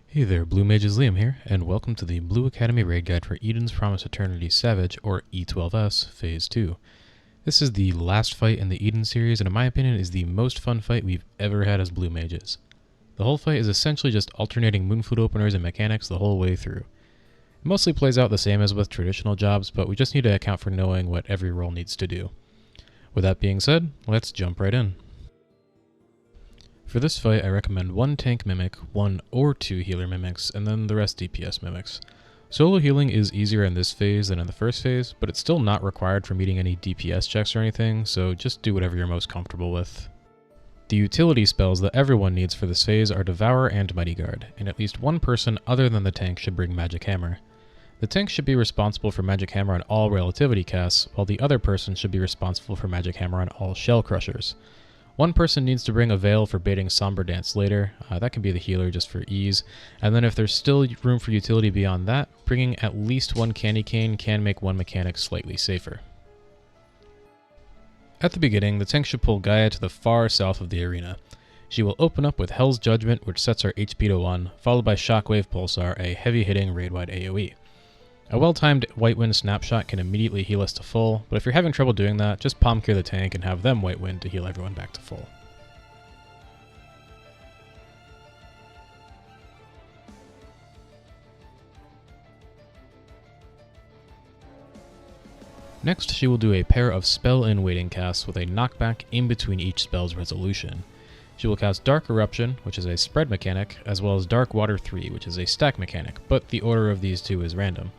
Hey there, Blue Mages, Liam here, and welcome to the Blue Academy Raid Guide for Eden's Promise Eternity Savage, or E12S, Phase 2. This is the last fight in the Eden series, and in my opinion is the most fun fight we've ever had as Blue Mages. The whole fight is essentially just alternating Moonflute openers and mechanics the whole way through. It mostly plays out the same as with traditional jobs, but we just need to account for knowing what every role needs to do. With that being said, let's jump right in. For this fight, I recommend one tank mimic, one or two healer mimics, and then the rest DPS mimics. Solo healing is easier in this phase than in the first phase, but it's still not required for meeting any DPS checks or anything, so just do whatever you're most comfortable with. The utility spells that everyone needs for this phase are Devour and Mighty Guard, and at least one person other than the tank should bring Magic Hammer. The tank should be responsible for Magic Hammer on all Relativity casts, while the other person should be responsible for Magic Hammer on all Shell Crushers. One person needs to bring a Veil for baiting Somber Dance later, that can be the healer just for ease, and then if there's still room for utility beyond that, bringing at least one Candy Cane can make one mechanic slightly safer. At the beginning, the tank should pull Gaia to the far south of the arena. She will open up with Hell's Judgment, which sets her HP to 1, followed by Shockwave Pulsar, a heavy-hitting raid-wide AoE. A well-timed White Wind Snapshot can immediately heal us to full, but if you're having trouble doing that, just Palm Cure the tank and have them White Wind to heal everyone back to full. Next, she will do a pair of Spell in Waiting casts with a knockback in between each spell's resolution. She will cast Dark Eruption, which is a spread mechanic, as well as Dark Water 3, which is a stack mechanic, but the order of these two is random.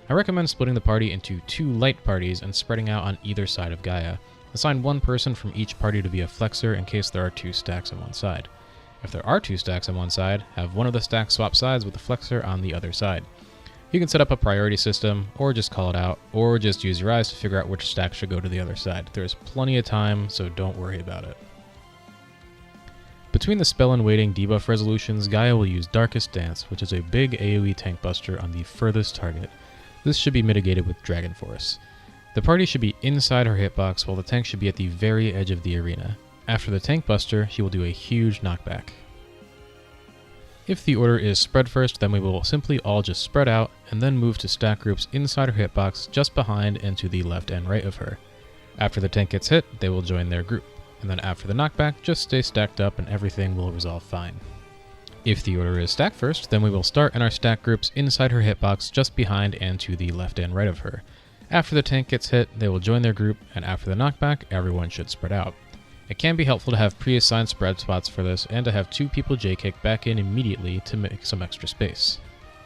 I recommend splitting the party into 2 light parties and spreading out on either side of Gaia. Assign one person from each party to be a flexor in case there are 2 stacks on one side. If there are 2 stacks on one side, have one of the stacks swap sides with the flexor on the other side. You can set up a priority system, or just call it out, or just use your eyes to figure out which stack should go to the other side. There's plenty of time, so don't worry about it. Between the Spell and Waiting debuff resolutions, Gaia will use Darkest Dance, which is a big AoE tank buster on the furthest target. This should be mitigated with Dragon Force. The party should be inside her hitbox while the tank should be at the very edge of the arena. After the tank buster, she will do a huge knockback. If the order is spread first, then we will simply all just spread out and then move to stack groups inside her hitbox just behind and to the left and right of her. After the tank gets hit, they will join their group. And then after the knockback, just stay stacked up and everything will resolve fine. If the order is stack first, then we will start in our stack groups inside her hitbox just behind and to the left and right of her. After the tank gets hit, they will join their group, and after the knockback, everyone should spread out. It can be helpful to have pre-assigned spread spots for this, and to have 2 people J-kick back in immediately to make some extra space.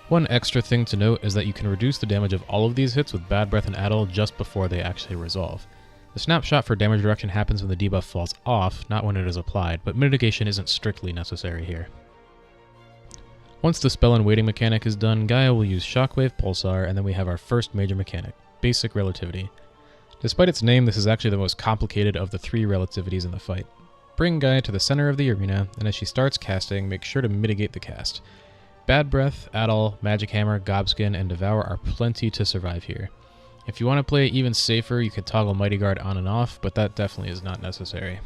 One extra thing to note is that you can reduce the damage of all of these hits with Bad Breath and Addle just before they actually resolve. The snapshot for damage reduction happens when the debuff falls off, not when it is applied, but mitigation isn't strictly necessary here. Once the Spell and Waiting mechanic is done, Gaia will use Shockwave Pulsar, and then we have our first major mechanic, Basic Relativity. Despite its name, this is actually the most complicated of the 3 relativities in the fight. Bring Gaia to the center of the arena, and as she starts casting, make sure to mitigate the cast. Bad Breath, Addle, Magic Hammer, Gobskin, and Devour are plenty to survive here. If you want to play even safer, you could toggle Mighty Guard on and off, but that definitely is not necessary.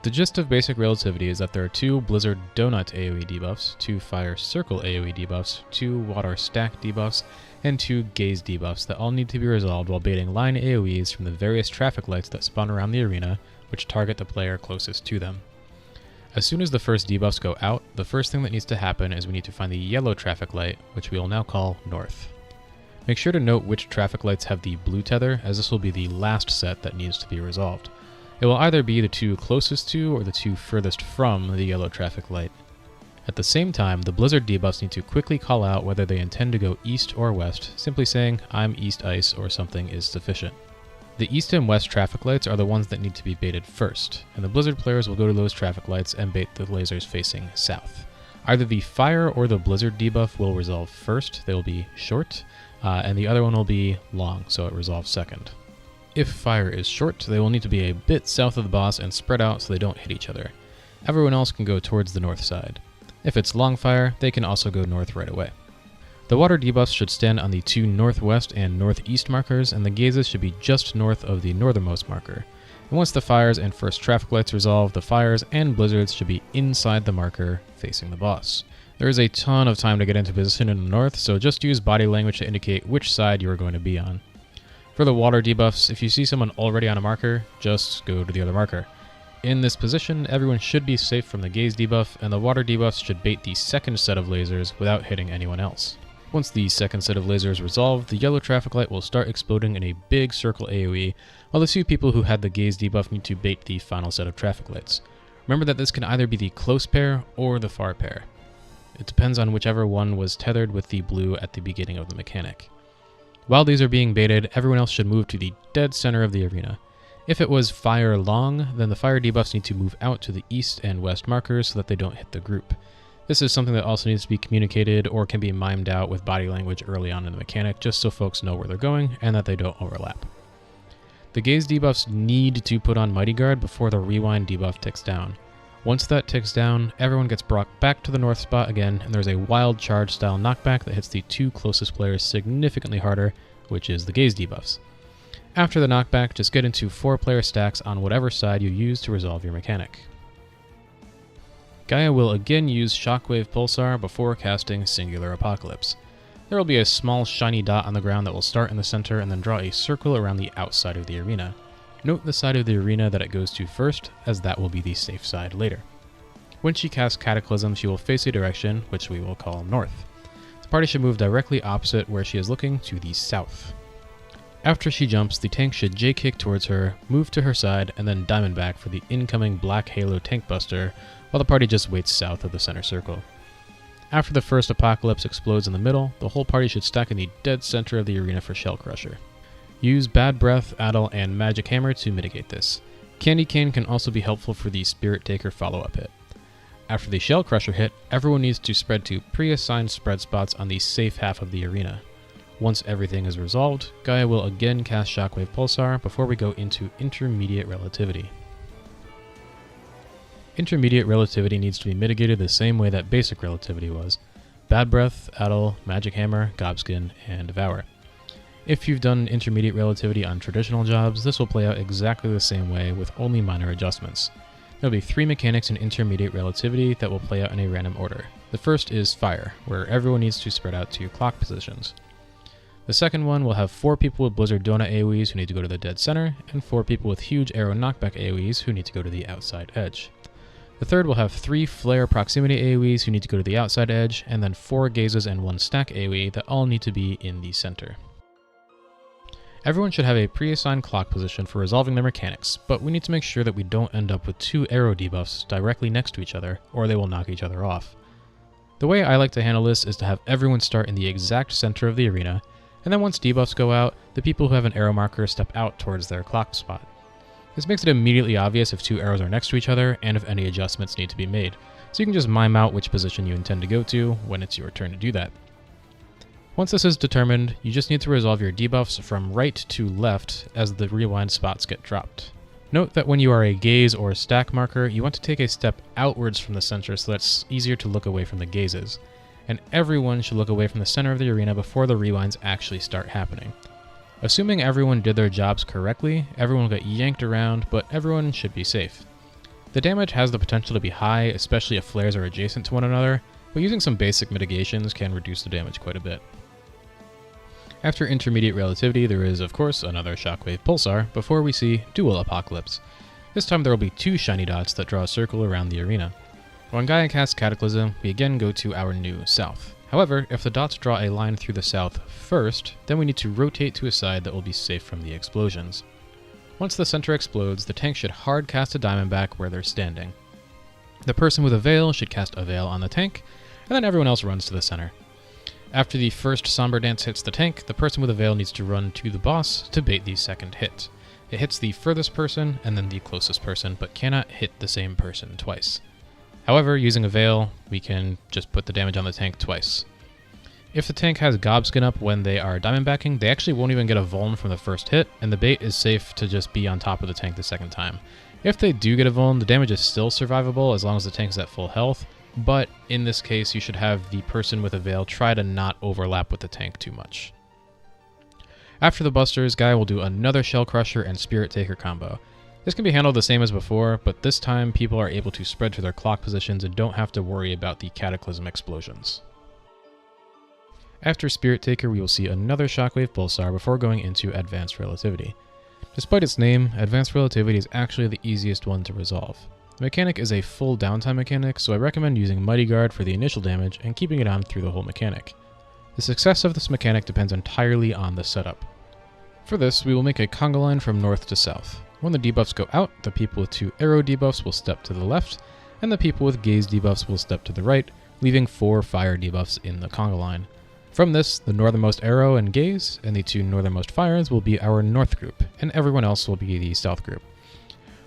The gist of Basic Relativity is that there are 2 Blizzard Donut AoE debuffs, 2 Fire Circle AoE debuffs, 2 Water Stack debuffs, and 2 Gaze debuffs that all need to be resolved while baiting line AoEs from the various traffic lights that spawn around the arena, which target the player closest to them. As soon as the first debuffs go out, the first thing that needs to happen is we need to find the yellow traffic light, which we will now call North. Make sure to note which traffic lights have the blue tether, as this will be the last set that needs to be resolved. It will either be the 2 closest to or the 2 furthest from the yellow traffic light. At the same time, the Blizzard debuffs need to quickly call out whether they intend to go east or west, simply saying, "I'm east ice" or something is sufficient. The east and west traffic lights are the ones that need to be baited first, and the Blizzard players will go to those traffic lights and bait the lasers facing south. Either the Fire or the Blizzard debuff will resolve first, they will be short, and the other one will be long, so it resolves second. If Fire is short, they will need to be a bit south of the boss and spread out so they don't hit each other. Everyone else can go towards the north side. If it's long Fire, they can also go north right away. The water debuffs should stand on the 2 northwest and northeast markers, and the gazes should be just north of the northernmost marker. And once the fires and first traffic lights resolve, the fires and blizzards should be inside the marker facing the boss. There is a ton of time to get into position in the north, so just use body language to indicate which side you are going to be on. For the water debuffs, if you see someone already on a marker, just go to the other marker. In this position, everyone should be safe from the gaze debuff, and the water debuffs should bait the second set of lasers without hitting anyone else. Once the second set of lasers resolve, the yellow traffic light will start exploding in a big circle AoE, while the few people who had the gaze debuff need to bait the final set of traffic lights. Remember that this can either be the close pair or the far pair. It depends on whichever one was tethered with the blue at the beginning of the mechanic. While these are being baited, everyone else should move to the dead center of the arena. If it was fire long, then the fire debuffs need to move out to the east and west markers so that they don't hit the group. This is something that also needs to be communicated or can be mimed out with body language early on in the mechanic, just so folks know where they're going and that they don't overlap. The gaze debuffs need to put on Mighty Guard before the rewind debuff ticks down. Once that ticks down, everyone gets brought back to the north spot again, and there's a wild charge style knockback that hits the two closest players significantly harder, which is the gaze debuffs. After the knockback, just get into 4-player stacks on whatever side you use to resolve your mechanic. Gaia will again use Shockwave Pulsar before casting Singular Apocalypse. There will be a small shiny dot on the ground that will start in the center and then draw a circle around the outside of the arena. Note the side of the arena that it goes to first, as that will be the safe side later. When she casts Cataclysm, she will face a direction, which we will call north. The party should move directly opposite where she is looking, to the south. After she jumps, the tank should J-kick towards her, move to her side, and then diamond back for the incoming Black Halo tank buster, while the party just waits south of the center circle. After the first Apocalypse explodes in the middle, the whole party should stack in the dead center of the arena for Shell Crusher. Use Bad Breath, Addle, and Magic Hammer to mitigate this. Candy Cane can also be helpful for the Spirit Taker follow-up hit. After the Shell Crusher hit, everyone needs to spread to pre-assigned spread spots on the safe half of the arena. Once everything is resolved, Gaia will again cast Shockwave Pulsar before we go into Intermediate Relativity. Intermediate Relativity needs to be mitigated the same way that Basic Relativity was. Bad Breath, Addle, Magic Hammer, Gobskin, and Devour. If you've done Intermediate Relativity on traditional jobs, this will play out exactly the same way with only minor adjustments. There will be 3 mechanics in Intermediate Relativity that will play out in a random order. The first is Fire, where everyone needs to spread out to clock positions. The second one will have 4 people with Blizzard Donut AoEs who need to go to the dead center, and 4 people with Huge Arrow Knockback AoEs who need to go to the outside edge. The third will have 3 Flare Proximity AoEs who need to go to the outside edge, and then 4 Gazes and 1 Stack AoE that all need to be in the center. Everyone should have a pre-assigned clock position for resolving their mechanics, but we need to make sure that we don't end up with 2 arrow debuffs directly next to each other, or they will knock each other off. The way I like to handle this is to have everyone start in the exact center of the arena, and then once debuffs go out, the people who have an arrow marker step out towards their clock spot. This makes it immediately obvious if 2 arrows are next to each other and if any adjustments need to be made, so you can just mime out which position you intend to go to when it's your turn to do that. Once this is determined, you just need to resolve your debuffs from right to left as the rewind spots get dropped. Note that when you are a gaze or stack marker, you want to take a step outwards from the center so that it's easier to look away from the gazes. And everyone should look away from the center of the arena before the rewinds actually start happening. Assuming everyone did their jobs correctly, everyone will get yanked around, but everyone should be safe. The damage has the potential to be high, especially if flares are adjacent to one another, but using some basic mitigations can reduce the damage quite a bit. After Intermediate Relativity, there is, of course, another Shockwave Pulsar before we see Dual Apocalypse. This time there will be 2 shiny dots that draw a circle around the arena. When Gaia casts Cataclysm, we again go to our new south. However, if the dots draw a line through the south first, then we need to rotate to a side that will be safe from the explosions. Once the center explodes, the tank should hard cast a diamond back where they're standing. The person with a veil should cast a veil on the tank, and then everyone else runs to the center. After the first Somber Dance hits the tank, the person with a veil needs to run to the boss to bait the second hit. It hits the furthest person and then the closest person, but cannot hit the same person twice. However, using a veil, we can just put the damage on the tank twice. If the tank has Gobskin up when they are diamondbacking, they actually won't even get a vuln from the first hit, and the bait is safe to just be on top of the tank the second time. If they do get a vuln, the damage is still survivable as long as the tank is at full health, but in this case you should have the person with a veil try to not overlap with the tank too much. After the busters, Gaia will do another Shell Crusher and Spirit Taker combo. This can be handled the same as before, but this time people are able to spread to their clock positions and don't have to worry about the cataclysm explosions. After Spirit Taker, we will see another Shockwave Pulsar before going into Advanced Relativity. Despite its name, Advanced Relativity is actually the easiest one to resolve. The mechanic is a full downtime mechanic, so I recommend using Mighty Guard for the initial damage and keeping it on through the whole mechanic. The success of this mechanic depends entirely on the setup. For this, we will make a conga line from north to south. When the debuffs go out, the people with 2 arrow debuffs will step to the left, and the people with gaze debuffs will step to the right, leaving 4 fire debuffs in the conga line. From this, the northernmost arrow and gaze, and the 2 northernmost fires will be our north group, and everyone else will be the south group.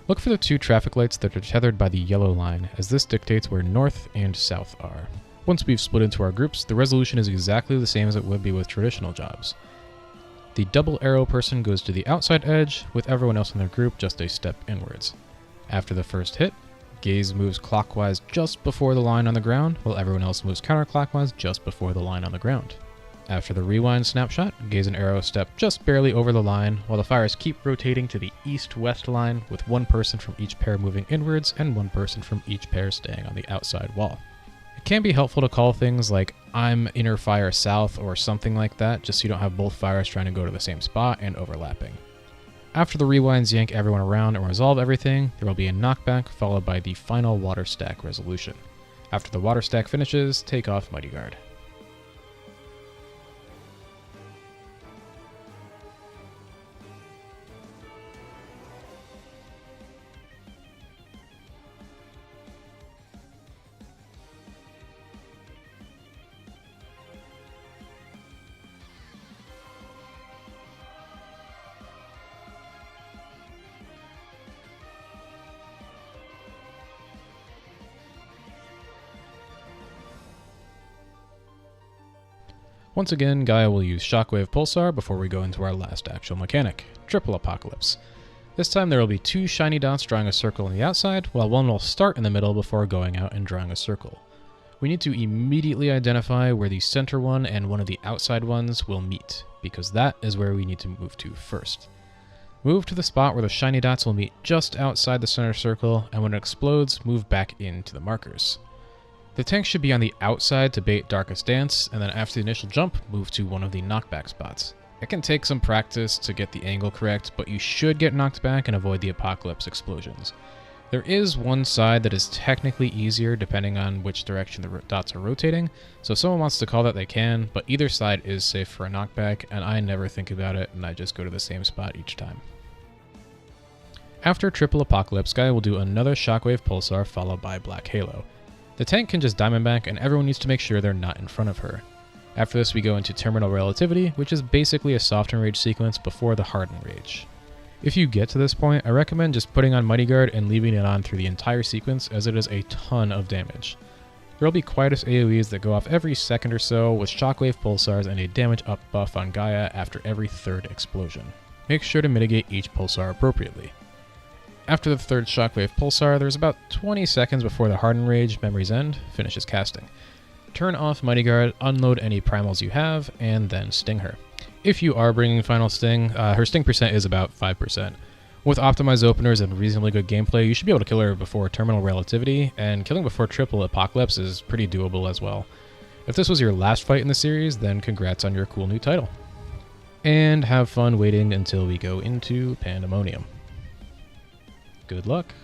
Look for the 2 traffic lights that are tethered by the yellow line, as this dictates where north and south are. Once we've split into our groups, the resolution is exactly the same as it would be with traditional jobs. The double arrow person goes to the outside edge, with everyone else in their group just a step inwards. After the first hit, gaze moves clockwise just before the line on the ground, while everyone else moves counterclockwise just before the line on the ground. After the rewind snapshot, gaze and arrow step just barely over the line, while the fires keep rotating to the east-west line, with 1 person from each pair moving inwards and 1 person from each pair staying on the outside wall. It can be helpful to call things like I'm inner fire south or something like that, just so you don't have both fires trying to go to the same spot and overlapping. After the rewinds yank everyone around and resolve everything, there will be a knockback followed by the final water stack resolution. After the water stack finishes, take off Mighty Guard. Once again, Gaia will use Shockwave Pulsar before we go into our last actual mechanic, Triple Apocalypse. This time there will be 2 shiny dots drawing a circle on the outside, while 1 will start in the middle before going out and drawing a circle. We need to immediately identify where the center one and one of the outside ones will meet, because that is where we need to move to first. Move to the spot where the shiny dots will meet just outside the center circle, and when it explodes, move back into the markers. The tank should be on the outside to bait Darkest Dance, and then after the initial jump, move to one of the knockback spots. It can take some practice to get the angle correct, but you should get knocked back and avoid the apocalypse explosions. There is one side that is technically easier depending on which direction the dots are rotating, so if someone wants to call that they can, but either side is safe for a knockback, and I never think about it and I just go to the same spot each time. After Triple Apocalypse, Gaia will do another Shockwave Pulsar followed by Black Halo. The tank can just Diamondback, and everyone needs to make sure they're not in front of her. After this, we go into Terminal Relativity, which is basically a soft enrage sequence before the hard enrage. If you get to this point, I recommend just putting on Mighty Guard and leaving it on through the entire sequence, as it is a ton of damage. There will be quietus AoEs that go off every second or so, with Shockwave Pulsars and a damage up buff on Gaia after every 3rd explosion. Make sure to mitigate each pulsar appropriately. After the 3rd Shockwave Pulsar, there's about 20 seconds before the Hardened Rage Memory's End finishes casting. Turn off Mighty Guard, unload any primals you have, and then sting her. If you are bringing Final Sting, her sting percent is about 5%. With optimized openers and reasonably good gameplay, you should be able to kill her before Terminal Relativity, and killing before Triple Apocalypse is pretty doable as well. If this was your last fight in the series, then congrats on your cool new title. And have fun waiting until we go into Pandemonium. Good luck.